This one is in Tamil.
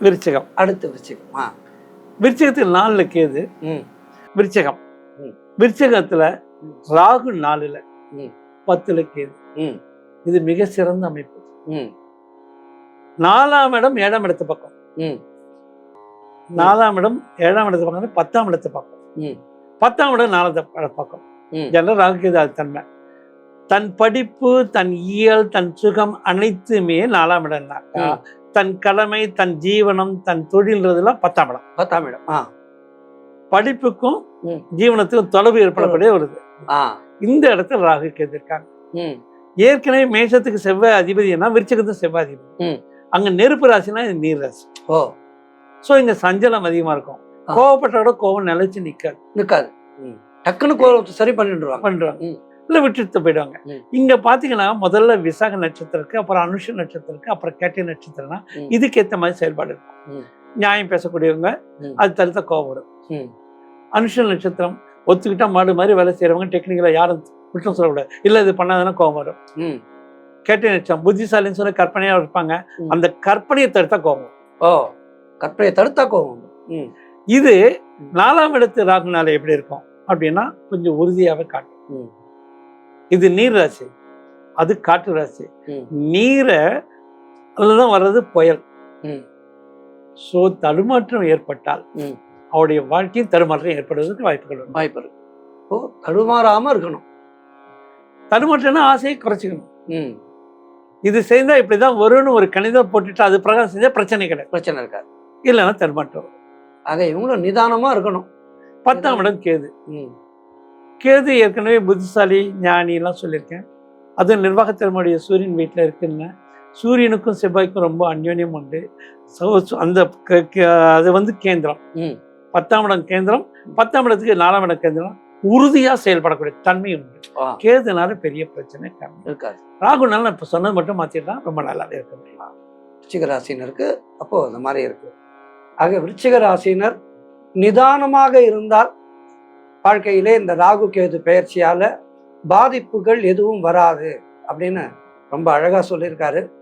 விருச்சிகம். அடுத்து விருச்சிகம். விருச்சிகத்தில் 4 கேது. விருச்சிகம். விருச்சிகத்துல ராகு 4ல் 10ல் கேது. இது மிக சிறந்த அமைப்பு. 4ஆம் இடம் 7ஆம் இடத்து பக்கம். 4ஆம் இடம் 7ஆம் இடத்து பக்கம், 10ஆம் இடத்து பக்கம். 10ஆம் இடம் 4ஆம் பக்கம். ஜெனரல் ராகு கேது அது தன்மை. தன் படிப்பு, தன் இயல், தன் சுகம் அனைத்துமே 4ஆம் இடம்னாக்கா தன் கடமை, தன் ஜீவனம், தன் தொழில்ன்றதுலாம் 10ஆம் இடம். 10ஆம் இடம். படிப்புக்கும் ஜீவனத்துக்கும் தொடர்பு ஏற்படக்கூடிய வருது. இந்த இடத்துல ராகு கேது இருக்காங்க. ஏற்கனவே மேஷத்துக்கு செவ்வாய் அதிபதினா விருச்சிகத்துக்கு செவ்வாய் அதிபதி. அங்க நெருப்பு ராசினா இது நீர் ராசி. சோ இங்க சஞ்சலம் அதிகமா இருக்கும். கோவப்பட்டோட கோவம் நிலைச்சு நிக்காது. டக்குன்னு கோவத்தை சரி பண்றாங்க. இல்ல விட்டுட்டு போயிடுவாங்க. இங்க பாத்தீங்கன்னா முதல்ல விசாக நட்சத்திரத்துக்கு, அப்புறம் அனுஷ நட்சத்திரத்துக்கு, அப்புறம் கேட்டை நட்சத்திரம்னா இதுக்கேற்ற மாதிரி செயல்பாடு இருக்கும். நியாயம் பேசக்கூடியவங்க அது தடுத்த கோவம் வரும். அனுஷ நட்சத்திரம் ஒத்துக்கிட்டா மாடு மாதிரி வேலை செய்யறவங்க டெக்னிக்கலா யாரும் குற்றம் சொல்லக்கூடாது. இல்ல இது பண்ணாதானே கோவம் வரும். கேட்டை நட்சத்திரம் புத்திசாலின்னு சொல்லி கற்பனையா இருப்பாங்க. அந்த கற்பனையை தடுத்தா கோவம். கற்பனையை தடுத்தா கோவம். இது 4ஆம் இடத்து ராகுனால எப்படி இருக்கும் அப்படின்னா கொஞ்சம் உறுதியாவே காட்டும். இது நீர் ராசி, அது காற்று ராசி. நீரை அதுதான் வர்றது புயல். சோ தடுமாற்றம் ஏற்பட்டால் அவருடைய வாழ்க்கையும் தடுமாற்றம் ஏற்படுவதற்கு வாய்ப்பு இருக்கு. தடுமாறாம இருக்கணும். தடுமாற்றம்னா ஆசையை குறைச்சிக்கணும். இது செய்தா இப்படிதான் வரும்னு ஒரு கணிதம் போட்டுட்டு அது பிரகாரம் செஞ்சா பிரச்சனை இருக்காது. இல்லைன்னா தடுமாற்றம். ஆக இவங்களும் நிதானமா இருக்கணும். 10ஆம் இடம் கேது. கேது ஏற்கனவே புத்திசாலி, ஞானி எல்லாம் சொல்லியிருக்கேன். அது நிர்வாகத்திறமையுடைய சூரியன் வீட்டில் இருக்குன்னு. சூரியனுக்கும் செவ்வாய்க்கும் ரொம்ப அந்யோன்யம் உண்டு. அந்த அது கேந்திரம். 10ஆம் இடம் கேந்திரம். 10ஆம் இடத்துக்கு 4ஆம் இடம் கேந்திரம். உறுதியா செயல்படக்கூடிய தன்மை உண்டு. கேதுனால பெரிய பிரச்சனை இருக்காது. ராகுனால இப்ப சொன்னது மட்டும் மாத்திடலாம், ரொம்ப நல்லாவே இருக்க முடியும். விருச்சிக ராசினருக்கு அப்போ அந்த மாதிரி இருக்கு. ஆக விருச்சிக ராசினர் நிதானமாக இருந்தால் வாழ்க்கையிலே இந்த ராகு கேது பெயர்ச்சியால பாதிப்புகள் எதுவும் வராது அப்படின்னு ரொம்ப அழகா சொல்லியிருக்காரு.